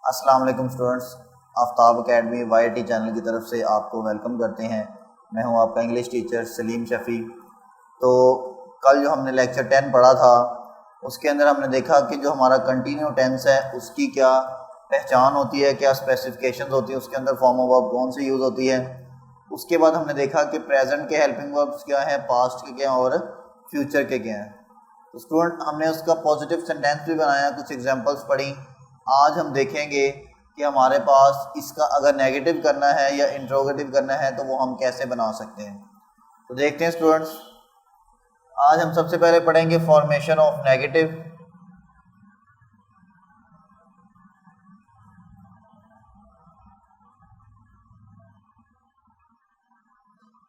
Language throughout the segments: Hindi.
अस्सलाम वालेकुम students, Aftab academy YT channel की तरफ से आपको वेलकम करते हैं। मैं हूं आपका इंग्लिश टीचर सलीम शफ़ी। तो कल जो हमने लेक्चर 10 पढ़ा था उसके अंदर हमने देखा कि जो हमारा कंटिन्यू टेंस है उसकी क्या पहचान होती है, क्या स्पेसिफिकेशंस होती है, उसके अंदर फॉर्म ऑफ वर्ब कौन सी यूज़ होती है। उसके बाद हमने देखा कि प्रेजेंट के हेल्पिंग वर्ब्स क्या हैं, पास्ट के क्या हैं और फ्यूचर के क्या हैं। तो स्टूडेंट हमने उसका पॉजिटिव सेंटेंस भी बनाया, कुछ एग्जांपल्स पढ़ी। आज हम देखेंगे कि हमारे पास इसका अगर नेगेटिव करना है या इंट्रोगेटिव करना है तो वो हम कैसे बना सकते हैं। तो देखते हैं स्टूडेंट्स, आज हम सबसे पहले पढ़ेंगे फॉर्मेशन ऑफ नेगेटिव।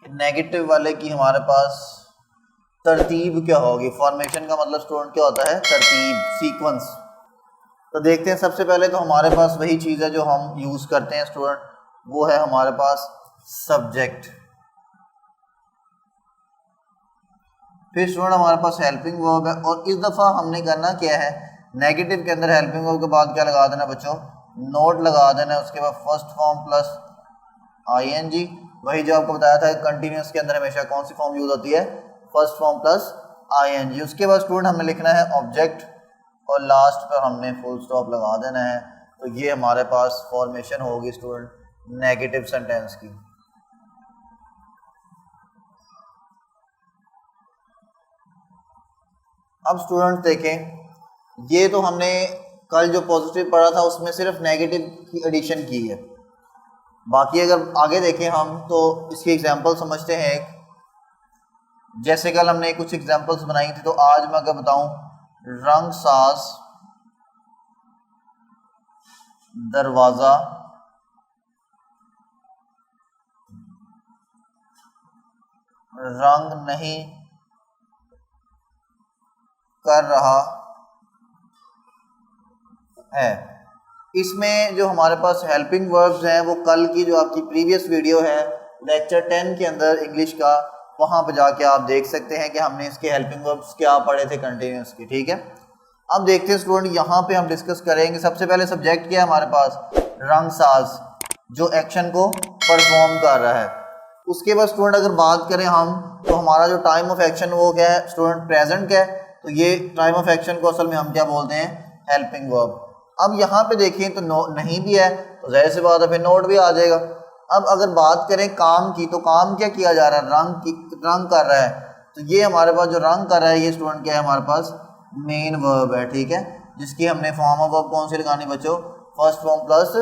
नेगेटिव वाले की हमारे पास तरतीब क्या होगी। फॉर्मेशन का मतलब स्टूडेंट क्या होता है, तरतीब, सीक्वेंस। तो देखते हैं, सबसे पहले तो हमारे पास वही चीज़ है जो हम यूज़ करते हैं स्टूडेंट, वो है हमारे पास सब्जेक्ट। फिर स्टूडेंट हमारे पास हेल्पिंग वर्ब है, और इस दफ़ा हमने करना क्या है, नेगेटिव के अंदर हेल्पिंग वर्ब के बाद क्या लगा देना बच्चों, नोट लगा देना है। उसके बाद फर्स्ट फॉर्म प्लस ING। वही जो आपको बताया था कंटिन्यूस के अंदर हमेशा कौन सी फॉर्म यूज़ होती है, फर्स्ट फॉर्म प्लस ING। उसके बाद स्टूडेंट हमें लिखना है ऑब्जेक्ट और लास्ट पर हमने फुल स्टॉप लगा देना है। तो ये हमारे पास फॉर्मेशन होगी स्टूडेंट नेगेटिव सेंटेंस की। अब स्टूडेंट देखें, ये तो हमने कल जो पॉजिटिव पढ़ा था उसमें सिर्फ नेगेटिव की एडिशन की है। बाकी अगर आगे देखें हम तो इसकी एग्जांपल समझते हैं। एक जैसे कल हमने कुछ एग्जांपल्स बनाई थी, तो आज मैं अगर बताऊं रंग साज दरवाज़ा रंग नहीं कर रहा है। इसमें जो हमारे पास हेल्पिंग वर्ब्स हैं वो कल की जो आपकी प्रीवियस वीडियो है लेक्चर 10 के अंदर इंग्लिश का, वहाँ पर जाके आप देख सकते हैं कि हमने इसके हेल्पिंग वर्ब्स क्या पढ़े थे कंटिन्यूस के। ठीक है, अब देखते हैं स्टूडेंट, यहाँ पे हम डिस्कस करेंगे। सबसे पहले सब्जेक्ट क्या है हमारे पास, रंगसाज, जो एक्शन को परफॉर्म कर रहा है। उसके बाद स्टूडेंट अगर बात करें हम, तो हमारा जो टाइम ऑफ एक्शन वो क्या है स्टूडेंट, प्रेजेंट का है। तो ये टाइम ऑफ एक्शन को असल में हम क्या बोलते हैं, हेल्पिंग वर्ब। अब यहाँ पे देखें तो नहीं भी है, तो जाहिर सी बात है फिर नोट भी आ जाएगा। अब अगर बात करें काम की, तो काम क्या किया जा रहा है, रंग कर रहा है। तो ये हमारे पास जो रंग कर रहा है ये स्टूडेंट क्या है हमारे पास, मेन वर्ब है। ठीक है, जिसकी हमने फॉर्म ऑफ वर्ब कौन सी लगानी बच्चों, फर्स्ट फॉर्म प्लस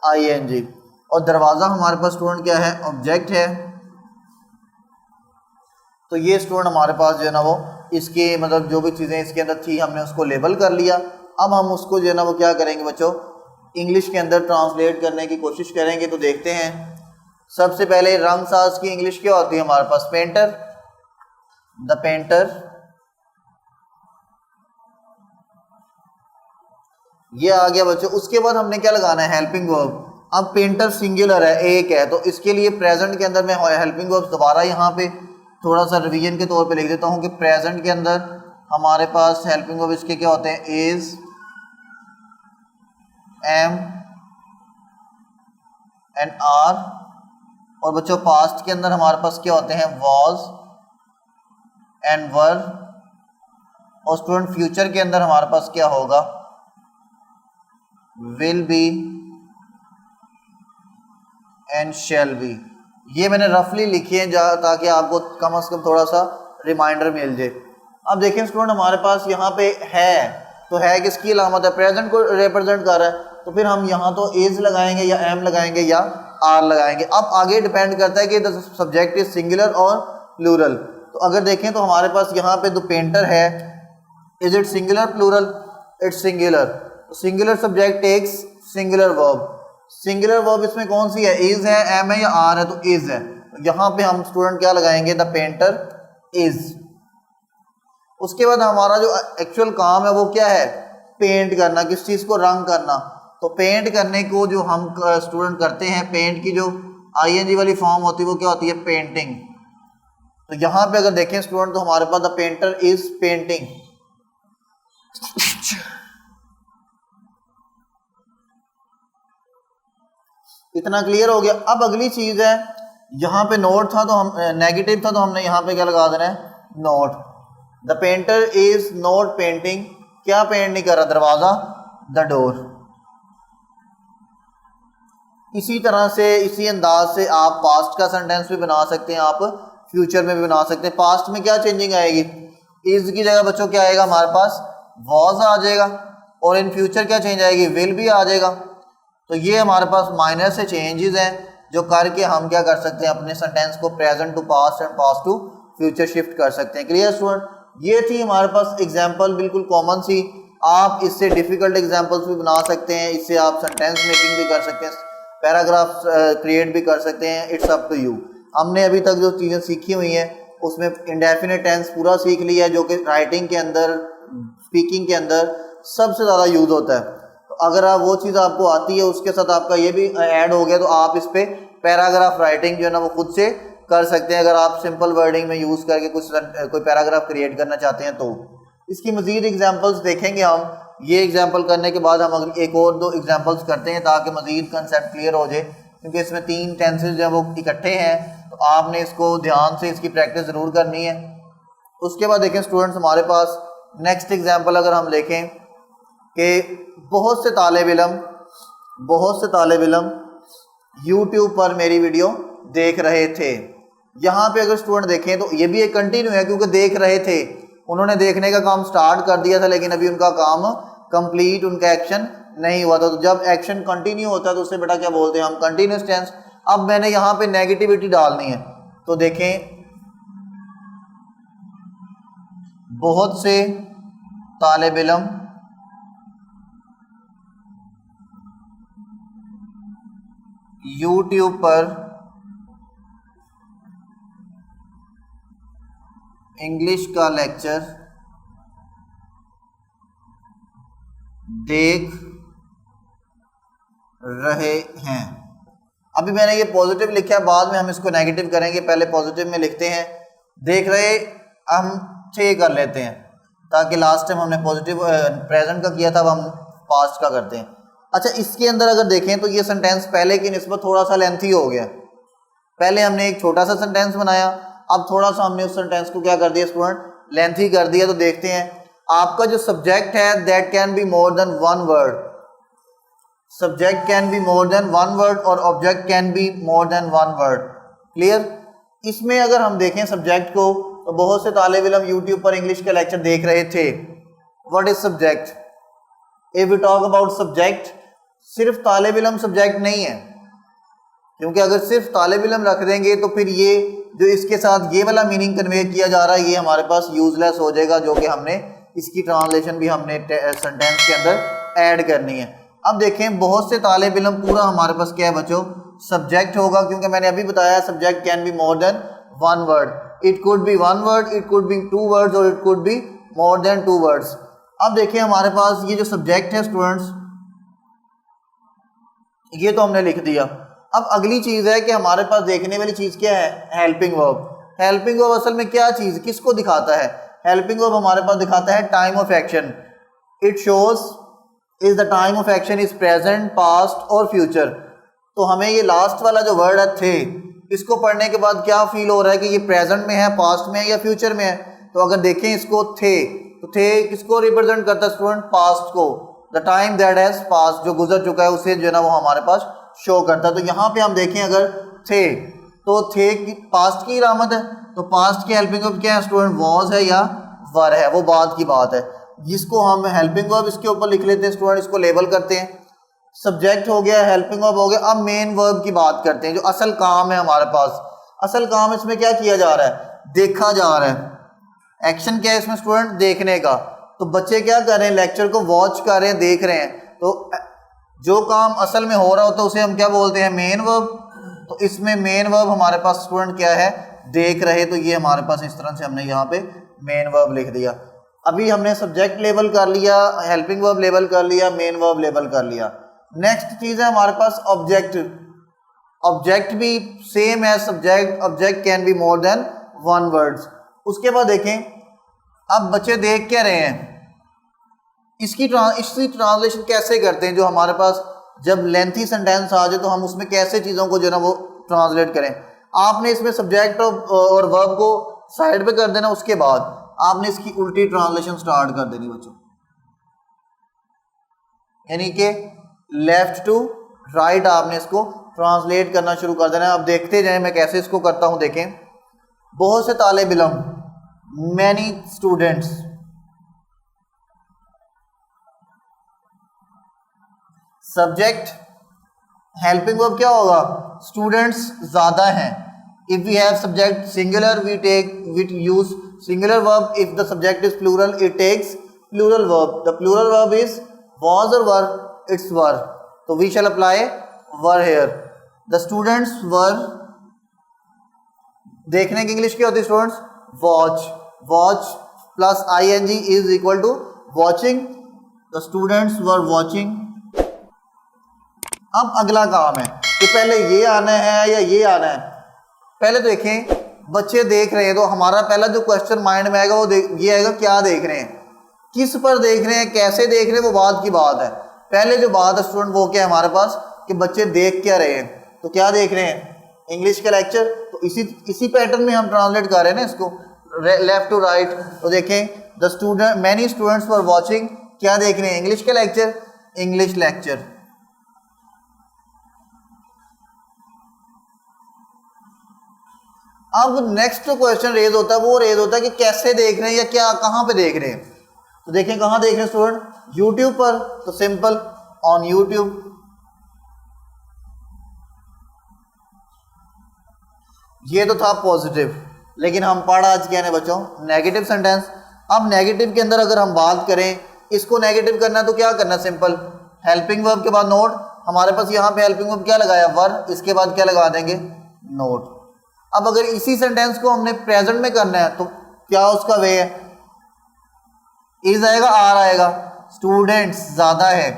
ING। और दरवाज़ा हमारे पास स्टूडेंट क्या है, ऑब्जेक्ट है। तो ये स्टूडेंट हमारे पास जो है ना वो इसके मतलब जो भी चीज़ें इसके अंदर थी हमने उसको लेबल कर लिया। अब हम उसको जो है ना वो क्या करेंगे बच्चों, इंग्लिश के अंदर ट्रांसलेट करने की कोशिश करेंगे। तो देखते हैं, सबसे पहले रंगसाज की इंग्लिश क्या होती है हमारे पास, पेंटर, द पेंटर। ये आ गया बच्चों। उसके बाद हमने क्या लगाना है, हेल्पिंग वर्ब। अब पेंटर सिंगुलर है, एक है, तो इसके लिए प्रेजेंट के अंदर मैं हेल्पिंग वर्ब दोबारा यहाँ पे थोड़ा सा रिवीजन के तौर पे लिख देता हूँ कि प्रेजेंट के अंदर हमारे पास हेल्पिंग वर्ब इसके क्या होते हैं, इज, एम एंड आर। और बच्चों पास्ट के अंदर हमारे पास क्या होते हैं, वॉज एंड वर। और स्टूडेंट फ्यूचर के अंदर हमारे पास क्या होगा, will be and shall be. ये मैंने रफली लिखी है ताकि आपको कम से कम थोड़ा सा रिमाइंडर मिल जाए। अब देखिए स्टूडेंट हमारे पास यहाँ पे है, तो है किसकी अलामत है, प्रेजेंट को रिप्रेजेंट कर रहा है। तो फिर हम यहाँ तो इज लगाएंगे या एम लगाएंगे या आर लगाएंगे। अब आगे डिपेंड करता है कि द सब्जेक्ट इज सिंगुलर और प्लूरल। तो अगर देखें तो हमारे पास यहाँ पे द पेंटर है, is it singular plural, it's singular. Singular subject takes singular verb. Singular verb इसमें कौन सी है, इज है, एम है या आर है, तो इज है। तो यहाँ पे हम स्टूडेंट क्या लगाएंगे, द पेंटर इज। उसके बाद हमारा जो एक्चुअल काम है वो क्या है, पेंट करना, किस चीज़ को, रंग करना। तो पेंट करने को जो हम स्टूडेंट करते हैं, पेंट की जो ING वाली फॉर्म होती है वो क्या होती है, पेंटिंग। तो यहाँ पे अगर देखें स्टूडेंट तो हमारे पास द पेंटर इज पेंटिंग। इतना क्लियर हो गया। अब अगली चीज़ है, यहाँ पे नोट था तो हम नेगेटिव था तो हमने यहाँ पे क्या लगा देना है, note. The painter is not painting, क्या पेंट नहीं कर रहा, दरवाज़ा, द डोर। इसी तरह से, इसी अंदाज से आप पास्ट का सेंटेंस भी बना सकते हैं, आप फ्यूचर में भी बना सकते हैं। पास्ट में क्या चेंजिंग आएगी, इज की जगह बच्चों क्या आएगा हमारे पास, वॉज आ जाएगा, और इन फ्यूचर क्या चेंज आएगी, विल भी आ जाएगा। तो ये हमारे पास माइनर से चेंजेस हैं जो करके हम क्या कर सकते हैं, अपने सेंटेंस को present to past and past to future shift कर सकते हैं। क्लियर स्टूडेंट, ये थी हमारे पास एग्जांपल, बिल्कुल कॉमन सी। आप इससे डिफ़िकल्ट एग्जांपल्स भी बना सकते हैं, इससे आप सेंटेंस मेकिंग भी कर सकते हैं, पैराग्राफ क्रिएट भी कर सकते हैं, इट्स अप टू यू। हमने अभी तक जो चीज़ें सीखी हुई हैं उसमें इंडेफिनिट टेंस पूरा सीख लिया है, जो कि राइटिंग के अंदर, स्पीकिंग के अंदर सबसे ज़्यादा यूज़ होता है। तो अगर आप वो चीज़ आपको आती है, उसके साथ आपका ये भी ऐड हो गया, तो आप इस पर पैराग्राफ राइटिंग जो है ना वो खुद से कर सकते हैं। अगर आप सिंपल वर्डिंग में यूज़ करके कोई पैराग्राफ क्रिएट करना चाहते हैं तो इसकी मज़ीद एग्जांपल्स देखेंगे हम। ये एग्जांपल करने के बाद हम अगर एक और दो एग्जांपल्स करते हैं ताकि मज़ीद कंसेप्ट क्लियर हो जाए, क्योंकि इसमें 3 टेंसेज जो वो इकट्ठे हैं, तो आपने इसको ध्यान से इसकी प्रैक्टिस ज़रूर करनी है। उसके बाद देखें स्टूडेंट्स, हमारे पास नेक्स्ट एग्जाम्पल अगर हम देखें कि बहुत से तालिब इल्म यूट्यूब पर मेरी वीडियो देख रहे थे। यहाँ पे अगर स्टूडेंट देखें तो ये भी एक कंटिन्यू है, क्योंकि देख रहे थे, उन्होंने देखने का काम स्टार्ट कर दिया था लेकिन अभी उनका काम कंप्लीट, उनका एक्शन नहीं हुआ था। तो जब एक्शन कंटिन्यू होता है तो उससे बेटा क्या बोलते हैं हम, कंटिन्यूस टेंस। अब मैंने यहाँ पे नेगेटिविटी डालनी है, तो देखें बहुत से तालिब इल्म यूट्यूब पर इंग्लिश का लेक्चर देख रहे हैं। अभी मैंने ये पॉजिटिव लिखा है, बाद में हम इसको नेगेटिव करेंगे, पहले पॉजिटिव में लिखते हैं। देख रहे हम थे कर लेते हैं, ताकि लास्ट टाइम हमने पॉजिटिव प्रेजेंट का किया था, अब हम पास्ट का करते हैं। अच्छा, इसके अंदर अगर देखें तो ये सेंटेंस पहले की निस्बत थोड़ा सा लेंथी हो गया। पहले हमने एक छोटा सा सेंटेंस बनाया, अब थोड़ा सा हमने उस सेंटेंस को क्या कर दिया स्टूडेंट, लेंथी कर दिया। तो देखते हैं, आपका जो सब्जेक्ट है that can be more than 1 word, subject can be more than 1 word और object can be more than 1 word. Clear. इसमें अगर हम देखें सब्जेक्ट को, तो बहुत से तालिब इल्म यूट्यूब पर इंग्लिश का लेक्चर देख रहे थे। What is subject? If we talk about subject, सिर्फ तालिब इल्म सब्जेक्ट नहीं है, क्योंकि अगर सिर्फ तालिब इल्म रख देंगे तो फिर ये जो इसके साथ ये वाला मीनिंग कन्वे किया जा रहा है ये हमारे पास यूजलेस हो जाएगा, जो कि हमने इसकी ट्रांसलेशन भी हमने सेंटेंस के अंदर ऐड करनी है। अब देखें, बहुत से तालिब इल्म पूरा हमारे पास क्या है बच्चों, सब्जेक्ट होगा, क्योंकि मैंने अभी बताया subject can be more than 1 word. It could be 1 word, it could be 2 words और it could be more than 2 words. अब देखिए हमारे पास ये जो सब्जेक्ट है स्टूडेंट्स, ये तो हमने लिख दिया। अब अगली चीज़ है कि हमारे पास देखने वाली चीज़ क्या है, हेल्पिंग वर्ब। हेल्पिंग वर्ब असल में क्या चीज़, किसको दिखाता है? हेल्पिंग वर्ब हमारे पास दिखाता है time of action. It shows is the time of action is present, past और फ्यूचर। तो हमें ये लास्ट वाला जो वर्ड है थे, इसको पढ़ने के बाद क्या फील हो रहा है कि ये प्रेजेंट में है, पास्ट में है या फ्यूचर में है? तो अगर देखें इसको, थे, तो थे किसको रिप्रेजेंट करता है स्टूडेंट? पास्ट को। The time that has past, जो गुजर चुका है उसे जो है ना वो हमारे पास शो करता है। तो यहाँ पे हम देखें अगर थे, तो थे पास्ट की इलामत है, तो पास्ट की हेल्पिंग वर्ब क्या है स्टूडेंट? वॉज है या वर है, वो बाद की बात है, जिसको हम हेल्पिंग वर्ब इसके ऊपर लिख लेते हैं स्टूडेंट, इसको लेबल करते हैं। सब्जेक्ट हो गया, हेल्पिंग वर्ब हो गया। अब मेन वर्ब की बात करते हैं, जो असल काम है हमारे पास। असल काम इसमें क्या किया जा रहा है? देखा जा रहा है। एक्शन क्या है इसमें स्टूडेंट? देखने का। तो बच्चे क्या कर रहे हैं? लेक्चर को वॉच कर रहे हैं, देख रहे हैं। तो जो काम असल में हो रहा होता है उसे हम क्या बोलते हैं? Main verb. तो इसमें मेन वर्ब हमारे पास स्टूडेंट क्या है? देख रहे। तो ये हमारे पास इस तरह से हमने यहाँ पे मेन वर्ब लिख दिया। अभी हमने सब्जेक्ट लेबल कर लिया, हेल्पिंग वर्ब लेबल कर लिया, मेन वर्ब लेबल कर लिया। नेक्स्ट चीज़ है हमारे पास ऑब्जेक्ट। ऑब्जेक्ट भी सेम है subject, object can be more than 1 words. उसके बाद देखें, अब बच्चे देख क्या रहे हैं, इसकी ट्रांसलेशन कैसे करते हैं? जो हमारे पास जब लेंथी सेंटेंस आ जाए तो हम उसमें कैसे चीज़ों को जो है ना वो ट्रांसलेट करें। आपने इसमें सब्जेक्ट और वर्ब को साइड पे कर देना, उसके बाद आपने इसकी उल्टी ट्रांसलेशन स्टार्ट कर देनी बच्चों, यानी कि लेफ्ट टू राइट आपने इसको ट्रांसलेट करना शुरू कर देना है। अब देखते जाएं मैं कैसे इसको करता हूं। देखें, बहुत से तालिब इल्म, many students, subject helping verb क्या होगा, स्टूडेंट्स ज़्यादा हैं। If we have subject singular we use singular verb, if the subject is plural it takes plural verb, the plural verb is was or were, it's were, so we shall apply were here. The students were, देखने की इंग्लिश क्या होती है students, watch, watch plus ing is equal to watching, the students were watching। अब अगला काम है कि पहले ये आना है या ये आना है। पहले तो देखें, बच्चे देख रहे हैं तो हमारा पहला जो क्वेश्चन माइंड में आएगा वो ये आएगा, क्या देख रहे हैं, किस पर देख रहे हैं, कैसे देख रहे हैं, वो बात की बात है। पहले जो बात है स्टूडेंट वो क्या है हमारे पास कि बच्चे देख क्या रहे हैं, तो क्या देख रहे हैं, इंग्लिश का लेक्चर। तो इसी पैटर्न में हम ट्रांसलेट कर रहे हैं ना इसको, लेफ्ट टू राइट। तो देखें, the student many students were watching, क्या देख रहे हैं, इंग्लिश का लेक्चर, इंग्लिश लेक्चर। अब नेक्स्ट क्वेश्चन रेज होता है, वो रेज होता है कि कैसे देख रहे हैं या क्या, कहाँ पे देख रहे हैं। तो देखें कहाँ देख रहे हैं स्टूडेंट, यूट्यूब पर, तो सिंपल ऑन यूट्यूब। ये तो था पॉजिटिव, लेकिन हम पढ़ आज क्या है बच्चों, नेगेटिव सेंटेंस। अब नेगेटिव के अंदर अगर हम बात करें, इसको नेगेटिव करना है तो क्या करना, सिंपल हेल्पिंग वर्ब के बाद नोट। हमारे पास यहाँ पे हेल्पिंग वर्ब क्या लगाया, वर, इसके बाद क्या लगा देंगे, नोट। अब अगर इसी सेंटेंस को हमने प्रेजेंट में करना है तो क्या उसका वे है, इज आएगा, आर आएगा, स्टूडेंट्स ज़्यादा है।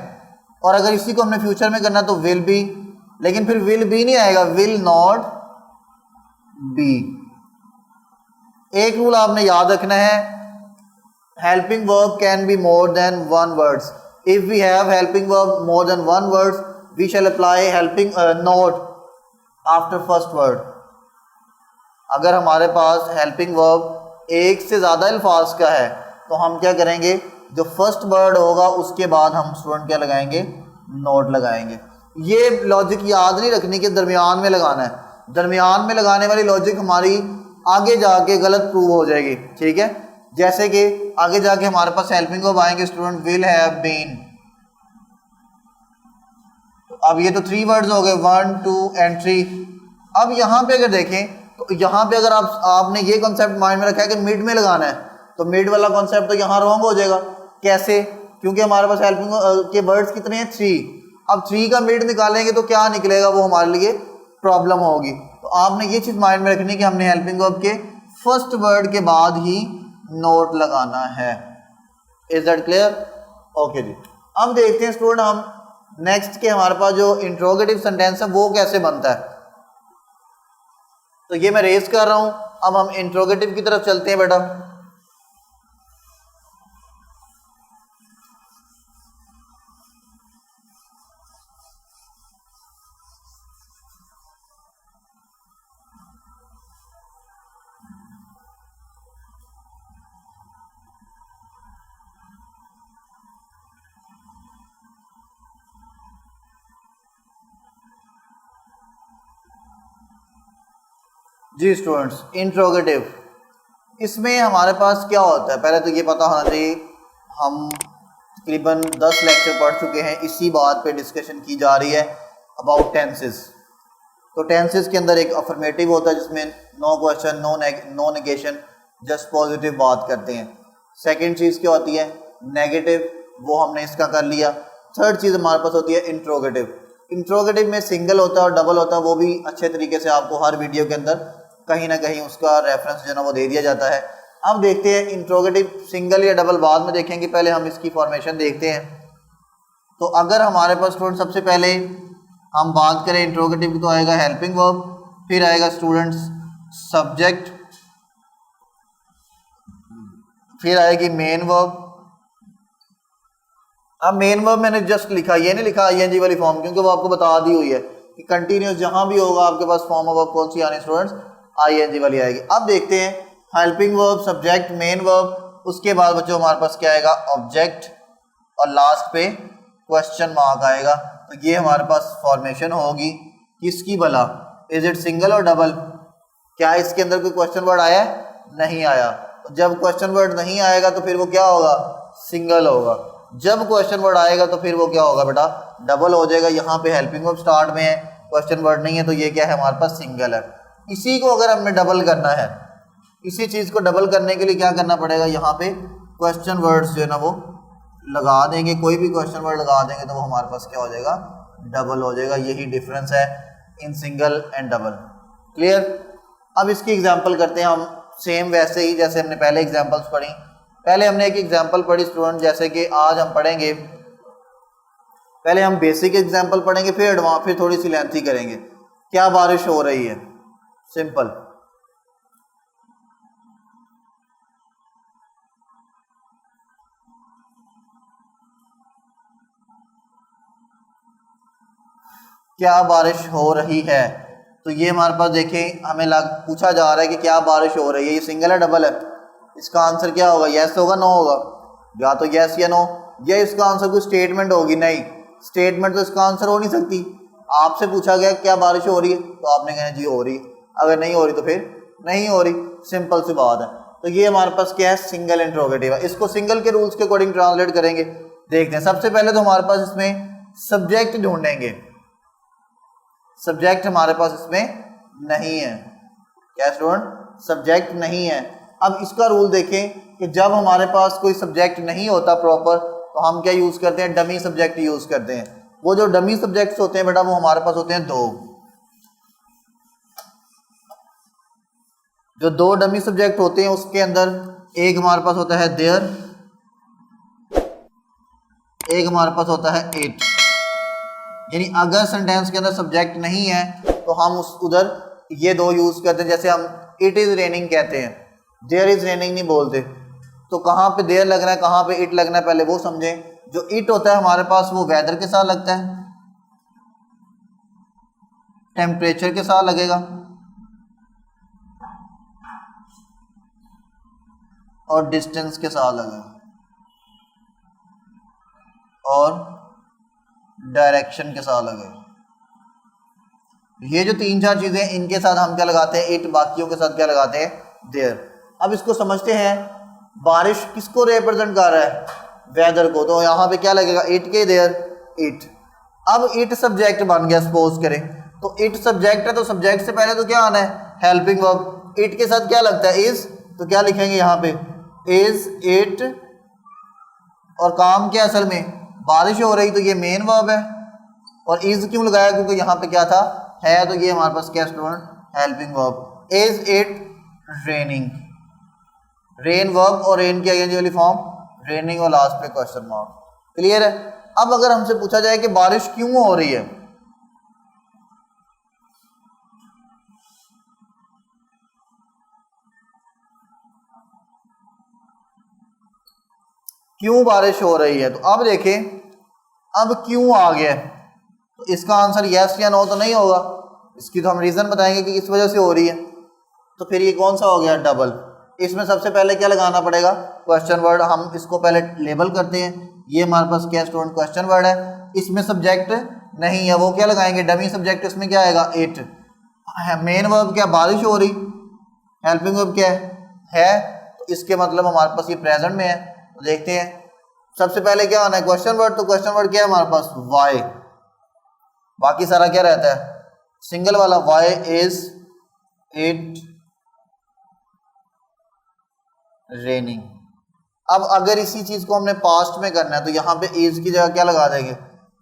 और अगर इसी को हमने फ्यूचर में करना तो विल बी, लेकिन फिर विल बी नहीं आएगा, विल नॉट बी। एक रूल आपने याद रखना है, helping verb can be more than one words. If we have helping verb more than one words we shall apply helping not after first word. अगर हमारे पास हेल्पिंग वर्ब एक से ज़्यादा अल्फाज का है तो हम क्या करेंगे, जो फर्स्ट वर्ड होगा उसके बाद हम स्टूडेंट क्या लगाएंगे, नोट लगाएंगे। ये लॉजिक याद नहीं रखनी कि दरमियान में लगाना है, दरमियान में लगाने वाली लॉजिक हमारी आगे जाके गलत प्रूव हो जाएगी, ठीक है। जैसे कि आगे जाके हमारे पास हेल्पिंग वर्ब आएंगे, स्टूडेंट विल हैव बीन। अब ये तो 3 वर्ड्स हो गए, 1 2 एंड 3। अब यहाँ पे अगर देखें तो यहाँ पे अगर आपने ये कॉन्सेप्ट माइंड में रखा है कि मिड में लगाना है, तो मिड वाला कॉन्सेप्ट तो यहाँ रॉन्ग हो जाएगा। कैसे, क्योंकि हमारे पास हेल्पिंग के वर्ड्स कितने हैं, 3। अब 3 का मिड निकालेंगे तो क्या निकलेगा, वो हमारे लिए प्रॉब्लम होगी। तो आपने ये चीज़ माइंड में रखनी कि हमने हेल्पिंग वर्ब के फर्स्ट वर्ड के बाद ही नोट लगाना है। Is that clear? ओके जी। अब देखते हैं स्टूडेंट हम नेक्स्ट के हमारे पास जो इंट्रोगेटिव सेंटेंस है वो कैसे बनता है। तो ये मैं रेज कर रहा हूं, अब हम इंट्रोगेटिव की तरफ चलते हैं बेटा। जी स्टूडेंट्स, इंट्रोगेटिव, इसमें हमारे पास क्या होता है, पहले तो ये पता होना चाहिए, हम तकरीबन 10 लेक्चर पढ़ चुके हैं, इसी बात पे डिस्कशन की जा रही है अबाउट टेंसेस। तो टेंसेस के अंदर एक अफर्मेटिव होता है जिसमें no question, no negation, just positive बात करते हैं। सेकंड चीज़ क्या होती है, नेगेटिव, वो हमने इसका कर लिया। थर्ड चीज़ हमारे पास होती है इंट्रोगेटिव। इंट्रोगेटिव में सिंगल होता है और डबल होता है, वो भी अच्छे तरीके से आपको हर वीडियो के अंदर कहीं ना कहीं उसका रेफरेंस जो है ना वो दे दिया जाता है। अब देखते हैं इंट्रोगेटिव सिंगल या डबल बाद में देखेंगे, पहले हम इसकी फॉर्मेशन देखते हैं। तो अगर हमारे पास स्टूडेंट सबसे पहले हम बात करें इंट्रोगेटिव की तो आएगा हेल्पिंग वर्ब, फिर आएगा स्टूडेंट्स सब्जेक्ट, फिर आएगी मेन वर्ब, अब मेन वर्ब मैंने जस्ट लिखा, ये नहीं लिखा आईएनजी वाली फॉर्म, क्योंकि वो आपको बता दी हुई है कि कंटिन्यूस जहां भी होगा आपके पास फॉर्म ऑफ वर्ब कौन सी आनी स्टूडेंट्स, आईएनजी वाली आएगी। अब देखते हैं helping verb, subject, main verb, उसके बाद बच्चों हमारे पास क्या आएगा, ऑब्जेक्ट, और लास्ट पे क्वेश्चन मार्क आएगा। तो ये हमारे पास फॉर्मेशन होगी किसकी भला, इज इट सिंगल और डबल? क्या इसके अंदर कोई क्वेश्चन वर्ड आया है? नहीं आया। तो जब क्वेश्चन वर्ड नहीं आएगा तो फिर वो क्या होगा, सिंगल होगा। जब क्वेश्चन वर्ड आएगा तो फिर वो क्या होगा बेटा, डबल हो जाएगा। यहाँ पे हेल्पिंग वर्ब स्टार्ट में है, क्वेश्चन वर्ड नहीं है, तो ये क्या है हमारे पास, सिंगल है। इसी को अगर हमें डबल करना है, इसी चीज़ को डबल करने के लिए क्या करना पड़ेगा, यहाँ पे क्वेश्चन वर्ड्स जो है ना वो लगा देंगे, कोई भी क्वेश्चन वर्ड लगा देंगे तो वो हमारे पास क्या हो जाएगा, डबल हो जाएगा। यही डिफरेंस है in single and double. Clear? अब इसकी एग्जांपल करते हैं हम, सेम वैसे ही जैसे हमने पहले एग्जांपल्स पढ़ी। पहले हमने एक एग्जांपल पढ़ी स्टूडेंट, जैसे कि आज हम पढ़ेंगे, पहले हम बेसिक एग्जांपल पढ़ेंगे, फिर एडवांस, फिर थोड़ी सी लेंथी करेंगे। क्या बारिश हो रही है, सिंपल। क्या बारिश हो रही है, तो ये हमारे पास देखें हमें पूछा जा रहा है कि क्या बारिश हो रही है, ये सिंगल है डबल है? इसका आंसर क्या होगा, यस होगा, नो होगा? या तो यस या नो, या इसका आंसर कोई स्टेटमेंट होगी? नहीं, स्टेटमेंट तो इसका आंसर हो नहीं सकती। आपसे पूछा गया क्या बारिश हो रही है, तो आपने कहना जी हो रही है, अगर नहीं हो रही तो फिर नहीं हो रही, सिंपल सी बात है। तो ये हमारे पास क्या है, सिंगल इंट्रोगेटिव है। इसको सिंगल के रूल्स के अकॉर्डिंग ट्रांसलेट करेंगे। देखते हैं, सबसे पहले तो हमारे पास इसमें सब्जेक्ट ढूंढेंगे। सब्जेक्ट हमारे पास इसमें नहीं है, क्या स्टूडेंट, सब्जेक्ट नहीं है। अब इसका रूल देखें कि जब हमारे पास कोई सब्जेक्ट नहीं होता प्रॉपर, तो हम क्या यूज करते हैं, डमी सब्जेक्ट यूज करते हैं। वो जो डमी सब्जेक्ट्स होते हैं बेटा, वो हमारे पास होते हैं दो। जो दो डमी सब्जेक्ट होते हैं उसके अंदर एक हमारे पास होता है देयर, एक हमारे पास होता है इट। यानी अगर सेंटेंस के अंदर सब्जेक्ट नहीं है तो हम उधर ये दो यूज करते हैं। जैसे हम इट इज रेनिंग कहते हैं, देयर इज रेनिंग नहीं बोलते। तो कहाँ पे देयर लगना है, कहाँ पे इट लगना है, पहले वो समझें। जो इट होता है हमारे पास वो वेदर के साथ लगता है, टेम्परेचर के साथ लगेगा, और डिस्टेंस के साथ लगेगा, और डायरेक्शन के साथ लगेगा। ये जो तीन चार चीजें, इनके साथ हम क्या लगाते हैं, इट। बाकियों के साथ क्या लगाते हैं, देयर। अब इसको समझते हैं, बारिश किसको रिप्रेजेंट कर रहा है, वेदर को। तो यहाँ पे क्या लगेगा, इट के देयर, इट। अब इट सब्जेक्ट बन गया, सपोज करें तो इट सब्जेक्ट है, तो सब्जेक्ट से पहले तो क्या आना है, हेल्पिंग वर्ब। इट के साथ क्या लगता है, इज, तो क्या लिखेंगे यहाँ पे, इज इट। और काम क्या असल में, बारिश हो रही, तो ये मेन वर्ब है। और इज क्यों लगाया, क्योंकि यहाँ पे क्या था, है। तो ये हमारे पास क्या student, helping verb. Is it raining, rain verb, और रेन की आईएनजी वाली फॉर्म रेनिंग, और लास्ट पे क्वेश्चन मार्क। क्लियर है? अब अगर हमसे पूछा जाए कि बारिश क्यों हो रही है, क्यों बारिश हो रही है, तो अब देखें, अब क्यों आ गया, तो इसका आंसर यस या नो तो नहीं होगा। इसकी तो हम रीजन बताएंगे कि इस वजह से हो रही है। तो फिर ये कौन सा हो गया, डबल। इसमें सबसे पहले क्या लगाना पड़ेगा, क्वेश्चन वर्ड। हम इसको पहले लेबल करते हैं। ये हमारे पास क्या स्टूडेंट, क्वेश्चन वर्ड है। इसमें सब्जेक्ट नहीं है, वो क्या लगाएंगे, डमी सब्जेक्ट। इसमें क्या आएगा, इट। मेन वर्ब क्या, बारिश हो रही। हेल्पिंग वर्ब क्या है, तो इसके मतलब हमारे पास ये प्रेजेंट में है। तो देखते हैं, सबसे पहले क्या आना है, क्वेश्चन वर्ड। तो क्वेश्चन वर्ड क्या है हमारे पास, वाई। बाकी सारा क्या रहता है, सिंगल वाला। Why is it raining. अब अगर इसी चीज को हमने पास्ट में करना है, तो यहाँ पे इज की जगह क्या लगा देंगे,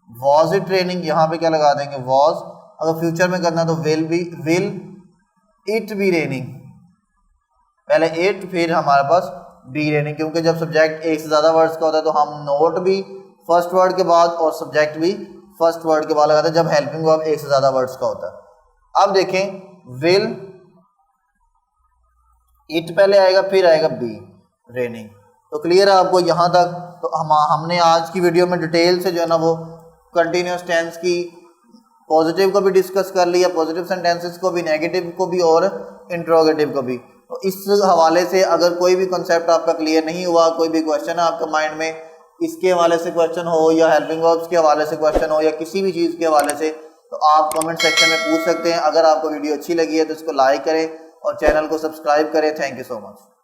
वॉज इट रेनिंग। यहाँ पे क्या लगा देंगे, वॉज। अगर फ्यूचर में करना है तो विल इट बी रेनिंग। पहले इट, फिर हमारे पास बी रेनिंग। क्योंकि जब सब्जेक्ट एक से ज्यादा वर्ड्स का होता है तो हम नोट भी फर्स्ट वर्ड के बाद और सब्जेक्ट भी फर्स्ट वर्ड के बाद लगाते हैं, जब हेल्पिंग वर्ब एक से ज्यादा वर्ड्स का होता है। अब देखें, विल, इट पहले आएगा, फिर आएगा बी रेनिंग। तो क्लियर है आपको यहाँ तक। तो तो हमने आज की वीडियो में डिटेल से जो है ना वो कंटिन्यूस टेंस की पॉजिटिव को भी डिस्कस कर लिया, पॉजिटिव सेंटेंसेस को भी, नेगेटिव को भी और इंट्रोगेटिव को भी। तो इस हवाले से अगर कोई भी कंसेप्ट आपका क्लियर नहीं हुआ, कोई भी क्वेश्चन है आपके माइंड में, इसके हवाले से क्वेश्चन हो या हेल्पिंग वर्ब्स के हवाले से क्वेश्चन हो या किसी भी चीज़ के हवाले से, तो आप कमेंट सेक्शन में पूछ सकते हैं। अगर आपको वीडियो अच्छी लगी है तो इसको लाइक करें और चैनल को सब्सक्राइब करें। Thank you so much.